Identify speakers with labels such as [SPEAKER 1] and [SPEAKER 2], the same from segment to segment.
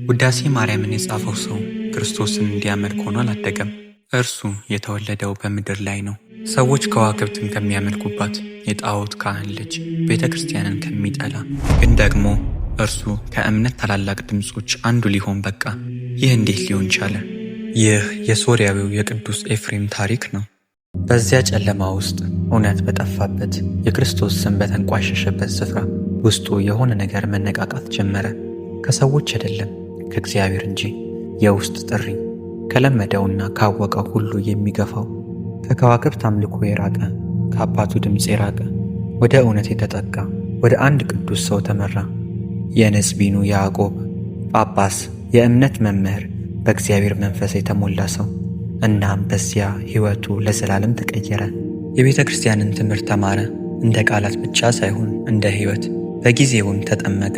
[SPEAKER 1] ውዳሴ ማርያምን የጻፈው ሰው ክርስቶስን እንዲያመልክ ሆኖ አላደገም። እርሱ የተወለደው በምድር ላይ ነው። ሰዎች ከዋክብትን ከሚያመልኩባት የጣዖት ካህን ልጅ ቤተ ክርስቲያንን ከሚጠላ ግን ደግሞ እርሱ ከእምነት ታላላቅ ድምፆች አንዱ ሊሆን በቃ። ይህ እንዴት ሊሆን ቻለ? ይህ የሶርያዊው የቅዱስ ኤፍሬም ታሪክ ነው። በዚያ ጨለማ ውስጥ እውነት በጠፋበት የክርስቶስ ስም በተንቋሸሸበት ስፍራ ውስጡ የሆነ ነገር መነቃቃት ጀመረ። ከሰዎች አይደለም ከእግዚአብሔር እንጂ። የውስጥ ጥሪ ከለመደውና ካወቀው ሁሉ የሚገፋው፣ ከከዋክብት አምልኮ የራቀ፣ ከአባቱ ድምፅ የራቀ፣ ወደ እውነት የተጠጋ ወደ አንድ ቅዱስ ሰው ተመራ። የንጽቢኑ ያዕቆብ ጳጳስ፣ የእምነት መምህር፣ በእግዚአብሔር መንፈስ የተሞላ ሰው። እናም በዚያ ሕይወቱ ለዘላለም ተቀየረ። የቤተ ክርስቲያንን ትምህርት ተማረ፣ እንደ ቃላት ብቻ ሳይሆን እንደ ሕይወት። በጊዜውን ተጠመቀ።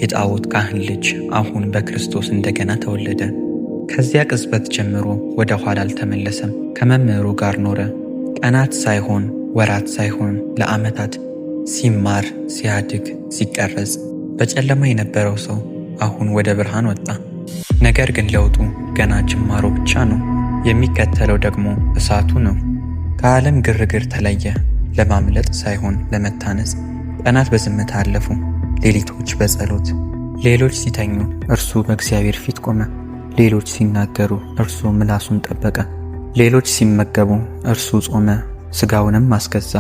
[SPEAKER 1] የጣዖት ካህን ልጅ አሁን በክርስቶስ እንደገና ተወለደ። ከዚያ ቅጽበት ጀምሮ ወደ ኋላ አልተመለሰም። ከመምህሩ ጋር ኖረ። ቀናት ሳይሆን ወራት ሳይሆን ለዓመታት ሲማር፣ ሲያድግ፣ ሲቀረጽ። በጨለማ የነበረው ሰው አሁን ወደ ብርሃን ወጣ። ነገር ግን ለውጡ ገና ጅማሮ ብቻ ነው። የሚከተለው ደግሞ እሳቱ ነው። ከዓለም ግርግር ተለየ፣ ለማምለጥ ሳይሆን ለመታነጽ። ቀናት በዝምታ አለፉ፣ ሌሊቶች በጸሎት። ሌሎች ሲተኙ እርሱ በእግዚአብሔር ፊት ቆመ። ሌሎች ሲናገሩ እርሱ ምላሱን ጠበቀ። ሌሎች ሲመገቡ እርሱ ጾመ፣ ሥጋውንም አስገዛ።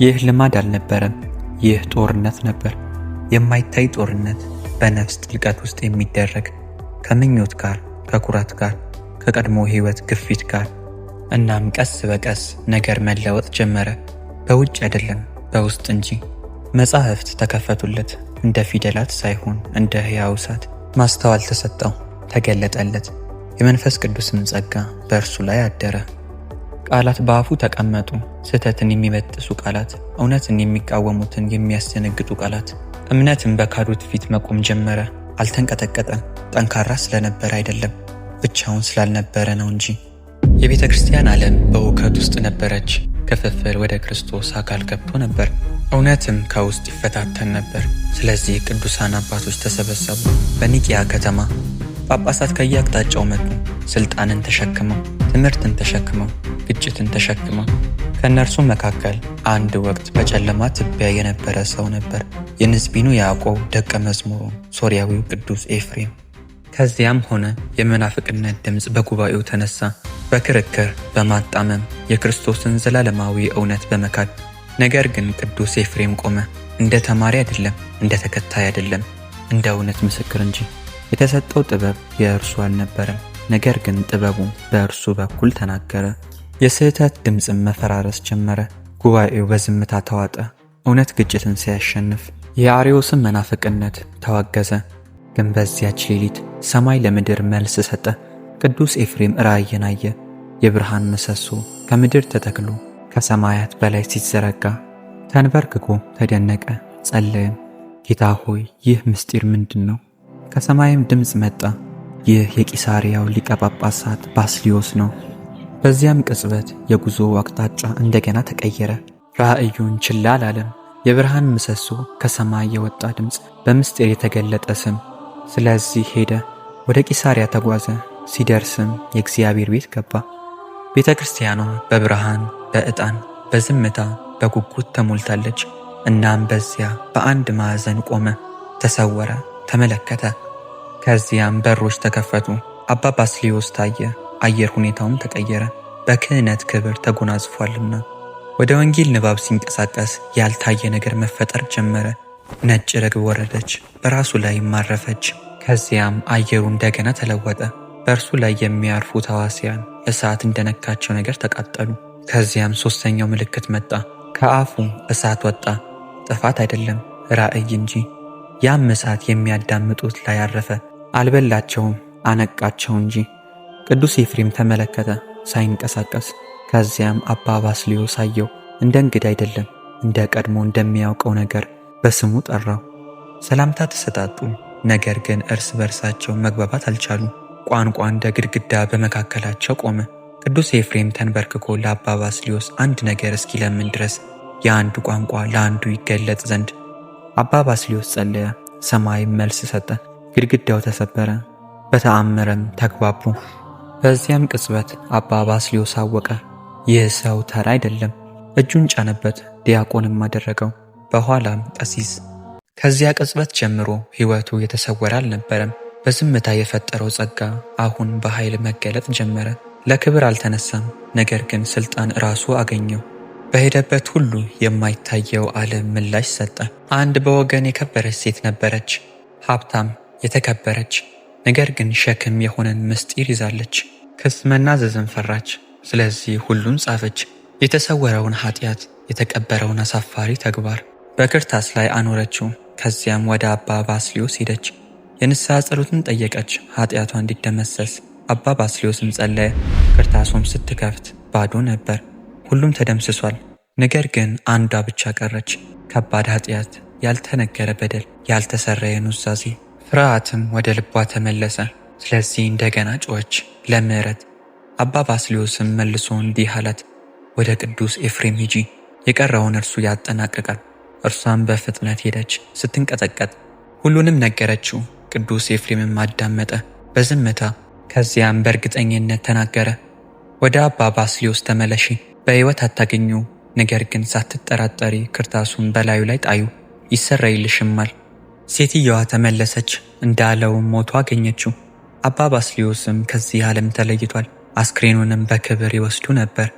[SPEAKER 1] ይህ ልማድ አልነበረም፣ ይህ ጦርነት ነበር። የማይታይ ጦርነት፣ በነፍስ ጥልቀት ውስጥ የሚደረግ፣ ከምኞት ጋር፣ ከኩራት ጋር፣ ከቀድሞ ሕይወት ግፊት ጋር። እናም ቀስ በቀስ ነገር መለወጥ ጀመረ። በውጭ አይደለም በውስጥ እንጂ። መጻሕፍት ተከፈቱለት፣ እንደ ፊደላት ሳይሆን እንደ ሕያው እሳት። ማስተዋል ተሰጠው፣ ተገለጠለት። የመንፈስ ቅዱስም ጸጋ በእርሱ ላይ አደረ። ቃላት በአፉ ተቀመጡ፣ ስህተትን የሚበጥሱ ቃላት፣ እውነትን የሚቃወሙትን የሚያስደነግጡ ቃላት። እምነትም በካዱት ፊት መቆም ጀመረ። አልተንቀጠቀጠም፣ ጠንካራ ስለነበረ አይደለም፣ ብቻውን ስላልነበረ ነው እንጂ። የቤተ ክርስቲያን ዓለም በውከት ውስጥ ነበረች። ክፍፍል ወደ ክርስቶስ አካል ገብቶ ነበር። እውነትም ከውስጥ ይፈታተን ነበር። ስለዚህ ቅዱሳን አባቶች ተሰበሰቡ። በኒቅያ ከተማ ጳጳሳት ከየአቅጣጫው መጡ። ሥልጣንን ተሸክመው፣ ትምህርትን ተሸክመው፣ ግጭትን ተሸክመው። ከእነርሱም መካከል አንድ ወቅት በጨለማ ትቢያ የነበረ ሰው ነበር። የንጽቢኑ ያዕቆብ ደቀ መዝሙሩ ሶርያዊው ቅዱስ ኤፍሬም። ከዚያም ሆነ የመናፍቅነት ድምፅ በጉባኤው ተነሳ። በክርክር፣ በማጣመም፣ የክርስቶስን ዘላለማዊ እውነት በመካድ። ነገር ግን ቅዱስ ኤፍሬም ቆመ። እንደ ተማሪ አይደለም፣ እንደ ተከታይ አይደለም፣ እንደ እውነት ምስክር እንጂ። የተሰጠው ጥበብ የእርሱ አልነበረም፣ ነገር ግን ጥበቡ በእርሱ በኩል ተናገረ። የስህተት ድምፅም መፈራረስ ጀመረ። ጉባኤው በዝምታ ተዋጠ። እውነት ግጭትን ሲያሸንፍ፣ የአርዮስን መናፍቅነት ተዋገዘ። ግን በዚያች ሌሊት ሰማይ ለምድር መልስ ሰጠ። ቅዱስ ኤፍሬም ራእይን አየ። የብርሃን ምሰሶ ከምድር ተተክሎ ከሰማያት በላይ ሲዘረጋ ተንበርክኮ ተደነቀ፣ ጸለየም። ጌታ ሆይ ይህ ምስጢር ምንድን ነው? ከሰማይም ድምፅ መጣ፣ ይህ የቂሳርያው ሊቀ ጳጳሳት ባስልዮስ ነው። በዚያም ቅጽበት የጉዞው አቅጣጫ እንደገና ተቀየረ። ራእዩን ችላ አላለም። የብርሃን ምሰሶ፣ ከሰማይ የወጣ ድምፅ፣ በምስጢር የተገለጠ ስም። ስለዚህ ሄደ፣ ወደ ቂሳርያ ተጓዘ። ሲደርስም የእግዚአብሔር ቤት ገባ። ቤተ ክርስቲያኗ በብርሃን፣ በዕጣን፣ በዝምታ፣ በጉጉት ተሞልታለች። እናም በዚያ በአንድ ማዕዘን ቆመ፣ ተሰወረ፣ ተመለከተ። ከዚያም በሮች ተከፈቱ። አባ ባስልዮስ ታየ። አየር ሁኔታውም ተቀየረ፣ በክህነት ክብር ተጎናጽፏልና። ወደ ወንጌል ንባብ ሲንቀሳቀስ ያልታየ ነገር መፈጠር ጀመረ። ነጭ ርግብ ወረደች፣ በራሱ ላይ ማረፈች። ከዚያም አየሩ እንደገና ተለወጠ። በእርሱ ላይ የሚያርፉ ተዋሲያን እሳት እንደነካቸው ነገር ተቃጠሉ። ከዚያም ሦስተኛው ምልክት መጣ። ከአፉ እሳት ወጣ። ጥፋት አይደለም፣ ራእይ እንጂ። ያም እሳት የሚያዳምጡት ላይ አረፈ። አልበላቸውም፣ አነቃቸው እንጂ። ቅዱስ ኤፍሬም ተመለከተ፣ ሳይንቀሳቀስ። ከዚያም አባ ባስልዮስ አየው። እንደ እንግዳ አይደለም፣ እንደ ቀድሞ እንደሚያውቀው ነገር በስሙ ጠራው። ሰላምታ ተሰጣጡ። ነገር ግን እርስ በርሳቸው መግባባት አልቻሉም። ቋንቋ እንደ ግድግዳ በመካከላቸው ቆመ። ቅዱስ ኤፍሬም ተንበርክኮ ለአባ ባስልዮስ አንድ ነገር እስኪለምን ድረስ የአንዱ ቋንቋ ለአንዱ ይገለጥ ዘንድ። አባ ባስልዮስ ጸለየ፣ ሰማይም መልስ ሰጠ። ግድግዳው ተሰበረ፣ በተአምርም ተግባቡ። በዚያም ቅጽበት አባ ባስልዮስ አወቀ፣ ይህ ሰው ተራ አይደለም። እጁን ጫነበት፣ ዲያቆንም አደረገው፣ በኋላም ቀሲስ። ከዚያ ቅጽበት ጀምሮ ሕይወቱ የተሰወረ አልነበረም። በዝምታ የፈጠረው ጸጋ አሁን በኃይል መገለጥ ጀመረ። ለክብር አልተነሳም፣ ነገር ግን ሥልጣን ራሱ አገኘው። በሄደበት ሁሉ የማይታየው ዓለም ምላሽ ሰጠ። አንድ በወገን የከበረች ሴት ነበረች፣ ሀብታም፣ የተከበረች፣ ነገር ግን ሸክም የሆነን ምስጢር ይዛለች። ክስ መናዘዝን ፈራች። ስለዚህ ሁሉን ጻፈች፣ የተሰወረውን ኃጢአት፣ የተቀበረውን አሳፋሪ ተግባር በክርታስ ላይ አኖረችው። ከዚያም ወደ አባ ባስልዮስ ሄደች፣ የንስሐ ጸሎትን ጠየቀች፣ ኃጢአቷ እንዲደመሰስ። አባ ባስልዮስም ጸለየ። ክርታሱም ስትከፍት ባዶ ነበር፣ ሁሉም ተደምስሷል። ነገር ግን አንዷ ብቻ ቀረች፣ ከባድ ኃጢአት፣ ያልተነገረ በደል፣ ያልተሰረየ ኑዛዜ። ፍርሃትም ወደ ልቧ ተመለሰ። ስለዚህ እንደገና ጮኸች ለምሕረት። አባ ባስልዮስም መልሶ እንዲህ አላት፣ ወደ ቅዱስ ኤፍሬም ሂጂ፣ የቀረውን እርሱ ያጠናቅቃል። እርሷም በፍጥነት ሄደች ስትንቀጠቀጥ፣ ሁሉንም ነገረችው። ቅዱስ ኤፍሬምም አዳመጠ በዝምታ። ከዚያም በእርግጠኝነት ተናገረ፣ ወደ አባ ባስልዮስ ተመለሺ፣ በሕይወት አታገኙ፣ ነገር ግን ሳትጠራጠሪ ክርታሱን በላዩ ላይ ጣዩ፣ ይሰረይልሽማል። ሴትየዋ ተመለሰች፣ እንዳለውም ሞቶ አገኘችው። አባ ባስልዮስም ከዚህ ዓለም ተለይቷል። አስክሬኑንም በክብር ይወስዱ ነበር።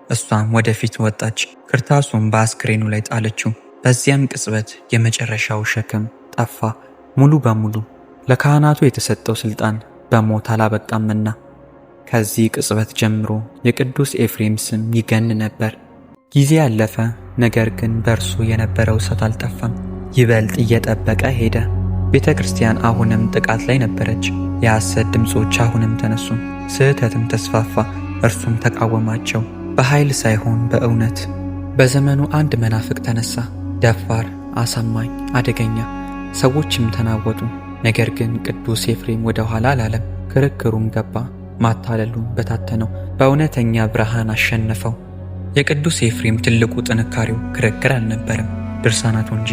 [SPEAKER 1] እሷም ወደፊት ወጣች፣ ክርታሱም በአስክሬኑ ላይ ጣለችው። በዚያም ቅጽበት የመጨረሻው ሸክም ጠፋ ሙሉ በሙሉ። ለካህናቱ የተሰጠው ሥልጣን በሞት አላበቃምና። ከዚህ ቅጽበት ጀምሮ የቅዱስ ኤፍሬም ስም ይገን ነበር። ጊዜ አለፈ፣ ነገር ግን በእርሱ የነበረው እሳት አልጠፋም። ይበልጥ እየጠበቀ ሄደ። ቤተ ክርስቲያን አሁንም ጥቃት ላይ ነበረች። የሐሰት ድምፆች አሁንም ተነሱ፣ ስህተትም ተስፋፋ። እርሱም ተቃወማቸው፣ በኃይል ሳይሆን በእውነት። በዘመኑ አንድ መናፍቅ ተነሳ፣ ደፋር፣ አሳማኝ፣ አደገኛ። ሰዎችም ተናወጡ። ነገር ግን ቅዱስ ኤፍሬም ወደ ኋላ አላለም። ክርክሩም ገባ፣ ማታለሉን በታተነው፣ በእውነተኛ ብርሃን አሸነፈው። የቅዱስ ኤፍሬም ትልቁ ጥንካሬው ክርክር አልነበረም፣ ድርሳናቱ እንጂ።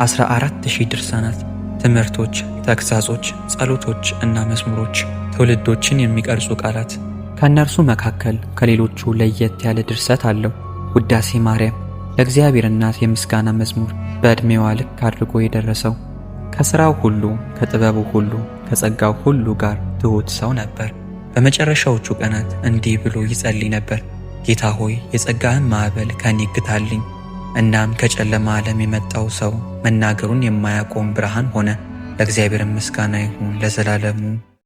[SPEAKER 1] 14,000 ድርሳናት፣ ትምህርቶች፣ ተግሳጾች፣ ጸሎቶች እና መዝሙሮች፣ ትውልዶችን የሚቀርጹ ቃላት። ከእነርሱ መካከል ከሌሎቹ ለየት ያለ ድርሰት አለው፣ ውዳሴ ማርያም፣ ለእግዚአብሔር እናት የምስጋና መዝሙር። በዕድሜዋ ልክ አድርጎ የደረሰው። ከሥራው ሁሉ፣ ከጥበቡ ሁሉ፣ ከጸጋው ሁሉ ጋር ትሑት ሰው ነበር። በመጨረሻዎቹ ቀናት እንዲህ ብሎ ይጸልይ ነበር፣ ጌታ ሆይ የጸጋህን ማዕበል ከኔ ግታልኝ። እናም ከጨለማ ዓለም የመጣው ሰው መናገሩን የማያቆም ብርሃን ሆነ። ለእግዚአብሔር ምስጋና ይሁን ለዘላለሙ።